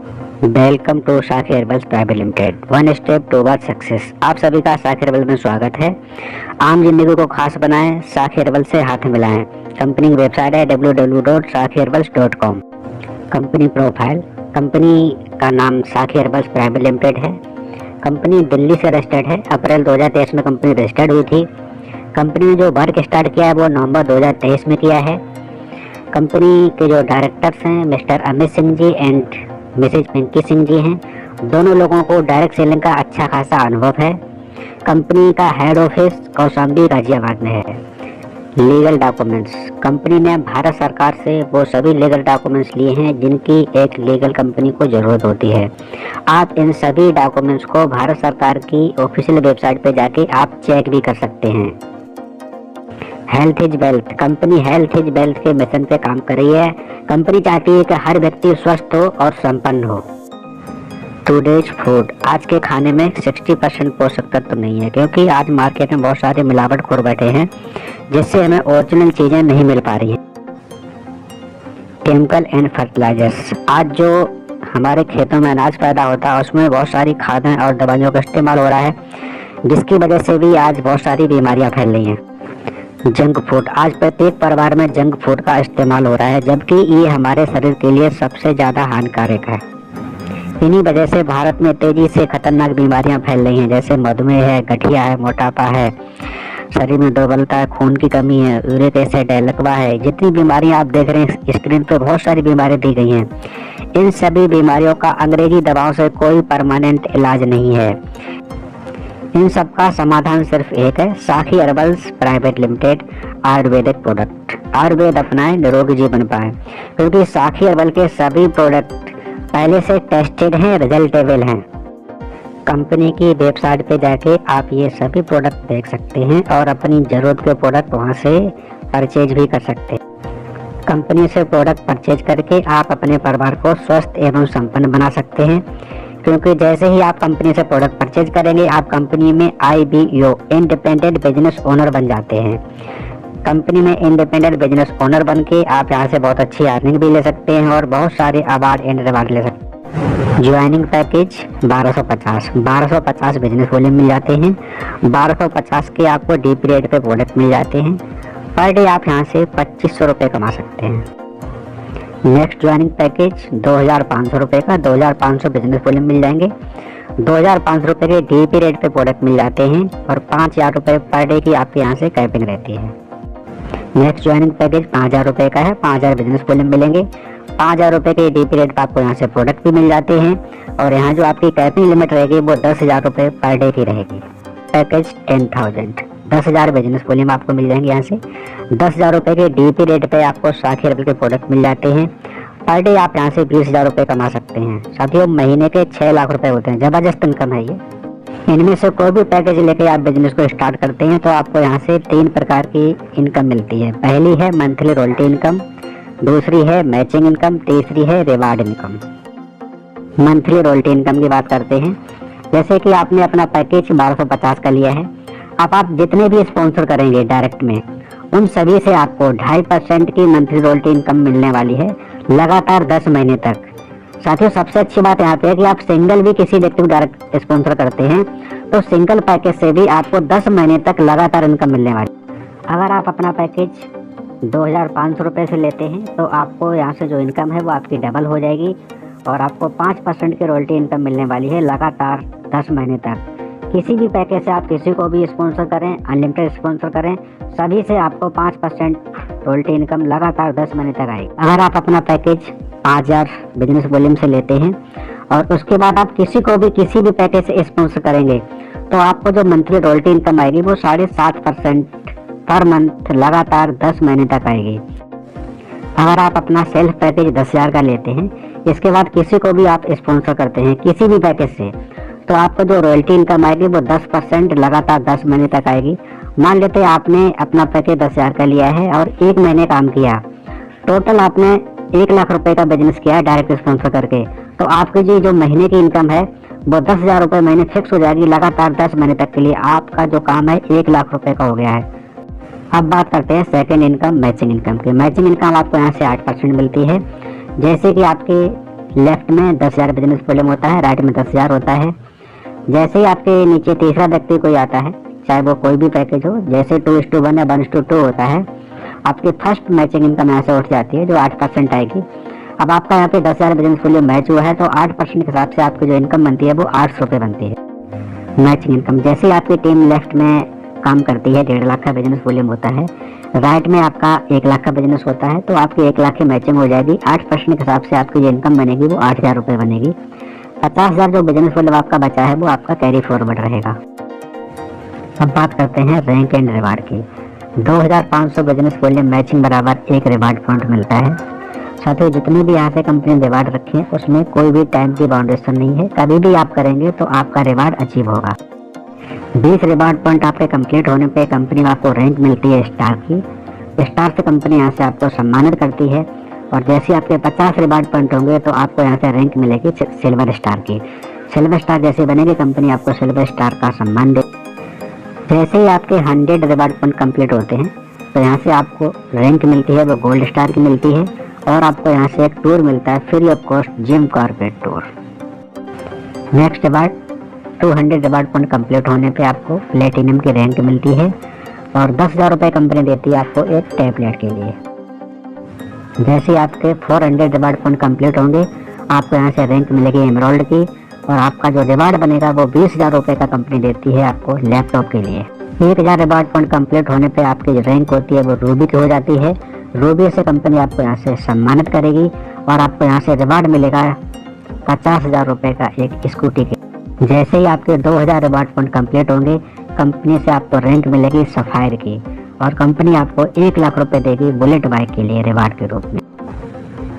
Welcome to साखी herbals private limited, one step toward success. आप सभी का साखी हर्बल में स्वागत है। आम जिंदगी को खास बनाएं, साखी हर्बल से हाथ मिलाएं। कंपनी की वेबसाइट है www.sakhiherbals.com। कंपनी प्रोफाइल, कंपनी का नाम साखी हर्बल्स प्राइवेट लिमिटेड है। कंपनी दिल्ली से रजिस्टर्ड है। अप्रैल 2023 में कंपनी रजिस्टर्ड हुई थी। कंपनी ने जो वर्क स्टार्ट किया है वो नवंबर 2023 में किया है। कंपनी के जो डायरेक्टर्स हैं mister Amit Singh ji and Mrs Pinky Singh ji हैं। दोनों लोगों को डायरेक्ट सेलिंग का अच्छा खासा अनुभव है। कंपनी का हेड ऑफिस कौशाम्बी गाजियाबाद में है। लीगल डॉक्यूमेंट्स, कंपनी ने भारत सरकार से वो सभी लीगल डॉक्यूमेंट्स लिए हैं जिनकी एक लीगल कंपनी को ज़रूरत होती है। आप इन सभी डॉक्यूमेंट्स को भारत सरकार की ऑफिशियल वेबसाइट पर जाके आप चेक भी कर सकते हैं। Health is wealth, company health is wealth के मिशन पे काम कर रही है। कंपनी चाहती है कि हर व्यक्ति स्वस्थ हो और संपन्न हो। टुडेज फूड, आज के खाने में 60% पोषक तत्व नहीं है, क्योंकि आज मार्केट में बहुत सारे मिलावटखोर बैठे हैं जिससे हमें ओरिजिनल चीजें नहीं मिल पा रही हैं। केमिकल एंड फर्टिलाइजर्स, आज जो हमारे खेतों में अनाज पैदा होता है उसमें बहुत सारी खादें और दवाइयों का इस्तेमाल हो रहा है, जिसकी वजह से भी आज बहुत सारी बीमारियां फैल रही हैं। जंक फूड, आज प्रत्येक परिवार में जंक फूड का इस्तेमाल हो रहा है, जबकि ये हमारे शरीर के लिए सबसे ज़्यादा हानिकारक है। इन्हीं वजह से भारत में तेजी से खतरनाक बीमारियां फैल रही हैं, जैसे मधुमेह है, गठिया है, मोटापा है, शरीर में दुर्बलता है, खून की कमी है, यूरिक एसिड है, लकवा है। जितनी बीमारियां आप देख रहे हैं स्क्रीन पर, बहुत सारी बीमारियां दी गई हैं। इन सभी बीमारियों का अंग्रेजी दवाओं से कोई परमानेंट इलाज नहीं है। इन सब का समाधान सिर्फ एक है, साखी herbals private limited Ayurvedic product. Ayurveda अपनाएं, निरोगी जीवन पाएं, क्योंकि साखी हर्बल के सभी प्रोडक्ट पहले से टेस्टेड हैं, रिजल्टेबल हैं। कंपनी की वेबसाइट पे जाके आप ये सभी प्रोडक्ट देख सकते हैं और अपनी ज़रूरत के प्रोडक्ट वहाँ से परचेज भी कर सकते हैं। कंपनी से प्रोडक्ट परचेज करके आप अपने परिवार को स्वस्थ एवं संपन्न बना सकते हैं, क्योंकि जैसे ही आप कंपनी से प्रोडक्ट परचेज करेंगे आप कंपनी में IBO इंडिपेंडेंट बिजनेस ओनर बन जाते हैं। कंपनी में इंडिपेंडेंट बिजनेस ओनर बन के आप यहाँ से बहुत अच्छी अर्निंग भी ले सकते हैं और बहुत सारे अवार्ड एंड रिवार्ड ले सकते हैं। ज्वाइनिंग पैकेज 1250 बिजनेस वॉल्यूम मिल जाते हैं। 1250 के आपको DP रेट पे प्रोडक्ट मिल जाते हैं। पर डे आप यहाँ से 2500 रुपये कमा सकते हैं। नेक्स्ट ज्वाइनिंग पैकेज 2500 रुपये का 2500 बिजनेस वॉल्यूम मिल जाएंगे। 2500 रुपये के DP रेट पे प्रोडक्ट मिल जाते हैं और 5000 रुपये पर डे की आपके यहाँ से कैपिंग रहती है। नेक्स्ट ज्वाइनिंग पैकेज 5000 रुपये का है, 5000 बिजनेस वॉल्यूम मिलेंगे। 5000 रुपये के DP रेट पर आपको यहाँ से प्रोडक्ट भी मिल जाते हैं और यहाँ जो आपकी कैपिंग लिमिट रहेगी वो 10,000 रुपये पर डे की रहेगी। पैकेज 10,000 बिजनेस वॉल्यूम आपको मिल जाएंगे। यहाँ से 10,000 रुपये के DP रेट पे आपको साखी हर्बल के प्रोडक्ट मिल जाते हैं। पर डे आप यहाँ से 20,000 रुपये कमा सकते हैं। साथियों, महीने के 6 लाख रुपए होते हैं, ज़बरदस्त इनकम है ये। इनमें से कोई भी पैकेज लेके आप बिजनेस को स्टार्ट करते हैं तो आपको यहाँ से 3 प्रकार की इनकम मिलती है। पहली है मंथली रॉयल्टी इनकम, दूसरी है मैचिंग इनकम, तीसरी है reward income. Monthly royalty income की बात करते हैं। जैसे कि आपने अपना पैकेज 1250 का लिया है, अब आप जितने भी स्पॉन्सर करेंगे डायरेक्ट में, उन सभी से आपको 2.5% की मंथली रॉयल्टी इनकम मिलने वाली है लगातार 10 महीने तक। साथियों, सबसे अच्छी बात यहाँ पे है कि आप सिंगल भी किसी व्यक्ति को डायरेक्ट स्पॉन्सर करते हैं तो सिंगल पैकेज से भी आपको 10 महीने तक लगातार इनकम मिलने वाली। अगर आप अपना पैकेज 2500 रुपये से लेते हैं तो आपको यहाँ से जो इनकम है वो आपकी डबल हो जाएगी और आपको 5% की रॉयल्टी इनकम मिलने वाली है लगातार 10 महीने तक। किसी भी पैकेज से आप किसी को भी स्पॉन्सर करें, अनलिमिटेड स्पॉन्सर करें, सभी से आपको 5% रॉयल्टी इनकम लगातार 10 महीने तक आएगी। अगर आप अपना पैकेज 5000 बिजनेस वॉल्यूम से लेते हैं और उसके बाद आप किसी को भी किसी भी पैकेज से स्पॉन्सर करेंगे तो आपको जो मंथली रॉयल्टी इनकम आएगी वो 7.5% पर मंथ लगातार 10 महीने तक आएगी। अगर आप अपना सेल्फ पैकेज 10,000 का लेते हैं, इसके बाद किसी को भी आप स्पॉन्सर करते हैं किसी भी पैकेज से, तो आपको जो रॉयल्टी इनकम आएगी वो 10% लगातार 10 महीने तक आएगी। मान लेते हैं आपने अपना पैकेज 10,000 का लिया है और 1 महीने काम किया, टोटल आपने 1 लाख रुपए का बिजनेस किया है डायरेक्ट स्पॉन्सर करके, तो आपकी जो महीने की इनकम है वो 10,000 रुपये महीने फिक्स हो जाएगी लगातार 10 महीने तक के लिए। आपका जो काम है 1 लाख रुपए का हो गया है। अब बात करते हैं सेकंड इनकम, मैचिंग इनकम की। मैचिंग इनकम आपको यहाँ से 8% मिलती है। जैसे कि आपके लेफ्ट में 10,000 बिजनेस वॉल्यूम होता है, राइट में 10,000 होता है। जैसे ही आपके नीचे तीसरा व्यक्ति कोई आता है, चाहे वो कोई भी पैकेज हो, जैसे 2:1 या 1:2 होता है, आपकी फर्स्ट मैचिंग इनकम यहाँ से उठ जाती है जो 8% आएगी। अब आपका यहाँ पे 10,000 बिजनेस वॉल्यूम मैच हुआ है तो 8% के हिसाब से आपकी जो इनकम बनती है वो 800 रुपये बनती है मैचिंग इनकम। जैसे ही आपकी टीम लेफ्ट में काम करती है 1.5 लाख का बिजनेस वॉल्यूम होता है, राइट में आपका 1 लाख का बिजनेस होता है, तो आपकी 1 लाख की मैचिंग हो जाएगी। 8% के हिसाब से आपकी जो इनकम बनेगी वो 8,000 रुपये बनेगी। 50,000 जो बिजनेस वॉल्यूम आपका बचा है वो आपका कैरी फॉरवर्ड रहेगा। अब बात करते हैं रैंक एंड रिवार्ड की। 2,500 बिजनेस वॉल्यूम मैचिंग बराबर 1 रिवार्ड पॉइंट मिलता है। साथ ही जितनी भी यहाँ से कंपनी रिवार्ड रखी है उसमें कोई भी टाइम की बाउंडेशन नहीं है, कभी भी आप करेंगे तो आपका रिवार्ड अचीव होगा। 20 रिवार्ड पॉइंट आपके कंप्लीट होने पे कंपनी में आपको रैंक मिलती है स्टार की। स्टार से कंपनी यहाँ से आपको सम्मानित करती है, और जैसे आपके 50 रिवार्ड पॉइंट होंगे तो आपको यहाँ से रैंक मिलेगी सिल्वर स्टार की। सिल्वर स्टार जैसे बनेगी कंपनी आपको सिल्वर स्टार का सम्मान दे। जैसे ही आपके 100 रिवार्ड पॉइंट कंप्लीट होते हैं तो यहाँ से आपको रैंक मिलती है वो गोल्ड स्टार की मिलती है, और आपको यहाँ से एक टूर मिलता है free of cost Jim Corbett tour. Next reward 200 reward point complete होने पे आपको प्लेटिनम की रैंक मिलती है, और 10,000 रुपये कंपनी देती है आपको एक टैबलेट के लिए। जैसे आपके 400 रिवार्ड पॉइंट कंप्लीट होंगे आपको यहाँ से रैंक मिलेगी एमराल्ड की, और आपका जो रिवार्ड बनेगा वो 20,000 रुपये का कंपनी देती है आपको लैपटॉप के लिए। 1,000 रिवार्ड पॉइंट कंप्लीट होने पे आपकी जो रैंक होती है वो रूबी की हो जाती है। रूबी से कंपनी आपको यहाँ से सम्मानित करेगी, और आपको यहाँ से रिवार्ड मिलेगा 50,000 रुपये का एक स्कूटी के। जैसे ही आपके 2,000 रिवार्ड पॉइंट कंप्लीट होंगे कंपनी से आपको रैंक मिलेगी सफायर की, और कंपनी आपको 1 लाख रुपए देगी बुलेट बाइक के लिए रिवार्ड के रूप में।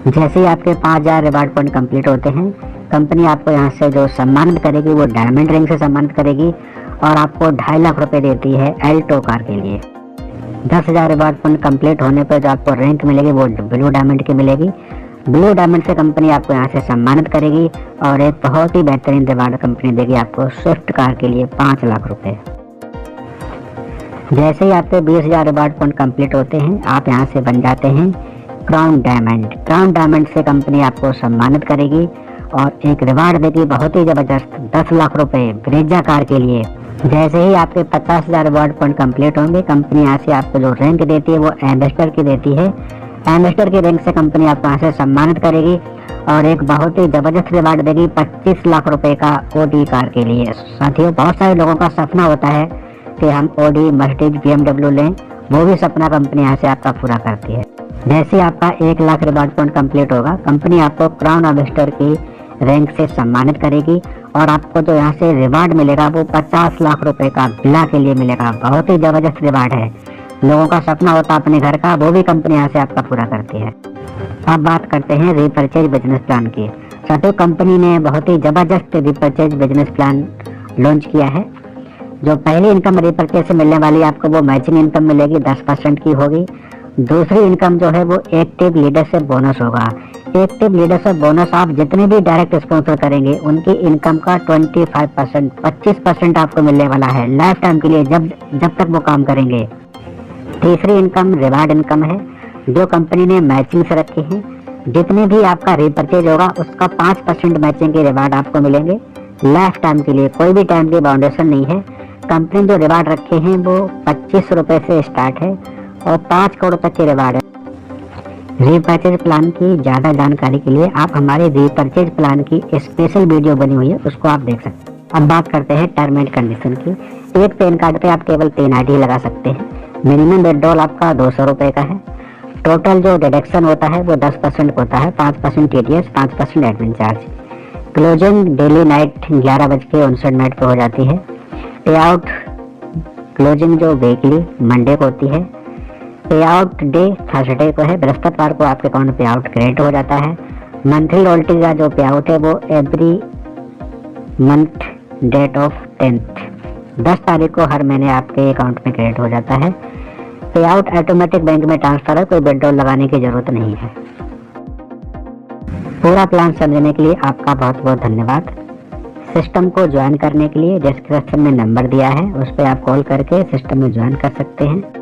जैसे ही आपके 5,000 रिवार्ड पॉइंट कंप्लीट होते हैं कंपनी आपको यहाँ से जो सम्मानित करेगी वो डायमंड रिंग से सम्मानित करेगी, और आपको 2.5 लाख रुपए देती है एल्टो कार के लिए। 10,000 रिवार्ड पॉइंट कंप्लीट होने पर जो आपको रैंक मिलेगी वो ब्लू डायमंड की मिलेगी। ब्लू डायमंड से कंपनी आपको यहाँ से सम्मानित करेगी, और एक बहुत ही बेहतरीन रिवार्ड कंपनी देगी आपको स्विफ्ट कार के लिए 5 लाख रुपए। जैसे ही आपके 20,000 रिवार्ड पॉइंट कंप्लीट होते हैं आप यहाँ से बन जाते हैं क्राउन डायमंड। क्राउन डायमंड से कंपनी आपको सम्मानित करेगी, और एक रिवार्ड देगी बहुत ही जबरदस्त 10 लाख रुपए ब्रेजा कार के लिए। जैसे ही आपके 50,000 रिवार्ड पॉइंट कंप्लीट होंगे कंपनी यहाँ से आपको जो रैंक देती है वो एम्बेसडर की देती है। एम्बेसडर की रैंक से कंपनी आपको यहाँ से सम्मानित करेगी, और एक बहुत ही जबरदस्त रिवार्ड देगी 25 लाख रुपए का ओडी कार के लिए। साथियों बहुत सारे लोगों का सपना होता है कि हम ओडी, मर्सिडीज, BMW लें, वो भी सपना कंपनी यहाँ से आपका पूरा करती है। जैसे आपका 1 लाख रिवार्ड पॉइंट कंप्लीट होगा कंपनी आपको क्राउन एम्बेसडर की रैंक से सम्मानित करेगी, और आपको जो यहाँ से रिवार्ड मिलेगा वो 50 लाख रुपए का विला के लिए मिलेगा। बहुत ही जबरदस्त रिवार्ड है। लोगों का सपना होता है अपने घर का, वो भी कंपनी यहाँ से आपका पूरा करती है। अब बात करते हैं रीपरचेज बिजनेस प्लान की। साथियों कंपनी ने बहुत ही जबरदस्त रीपरचेज बिजनेस प्लान लॉन्च किया है। जो पहली इनकम रीपरचेज से मिलने वाली आपको वो मैचिंग इनकम मिलेगी 10% की होगी। दूसरी इनकम जो है वो एक्टिव लीडरशिप बोनस होगा। एक्टिव लीडरशिप बोनस आप जितने भी डायरेक्ट स्पॉन्सर करेंगे उनकी इनकम का 25% 25% आपको मिलने वाला है लाइफ टाइम के लिए, जब तक वो काम करेंगे। तीसरी इनकम रिवार्ड इनकम है जो कंपनी ने मैचिंग से रखी है। जितने भी आपका रीपरचेज होगा उसका 5% मैचिंग के रिवार्ड आपको मिलेंगे लाइफ टाइम के लिए, कोई भी टाइम की बाउंडेशन नहीं है। कंपनी जो रिवार्ड रखे हैं वो 25 रुपए से स्टार्ट है और 5 करोड़ तक के रिवार्ड है। रीपरचेज प्लान की ज़्यादा जानकारी के लिए आप हमारे रीपरचेज प्लान की स्पेशल वीडियो बनी हुई है, उसको आप देख सकते हैं। अब बात करते हैं टर्म एंड कंडीशन की। एक पैन कार्ड पे आप केवल 3 ID लगा सकते हैं। मिनिमम विड्रॉल आपका 200 रुपये का है। टोटल जो डिडक्शन होता है वो 10% होता है, 5% TDS, 5% admin charge. Closing daily night 11:59 पे हो जाती है। पे आउट क्लोजिंग जो वीकली मंडे को होती है। पे आउट डे थर्सडे को है, बृहस्पतिवार को आपके अकाउंट पे आउट क्रेडिट हो जाता है। मंथली रॉयल्टी का जो पे आउट है वो every month date of 10th 10 तारीख को हर महीने आपके अकाउंट में क्रेडिट हो जाता है। पे आउट ऑटोमेटिक बैंक में ट्रांसफर है, कोई विड्रॉल लगाने की जरूरत नहीं है। पूरा प्लान समझने के लिए आपका बहुत बहुत धन्यवाद। सिस्टम को ज्वाइन करने के लिए डिस्क्रिप्शन में नंबर दिया है, उस पर आप कॉल करके सिस्टम में ज्वाइन कर सकते हैं।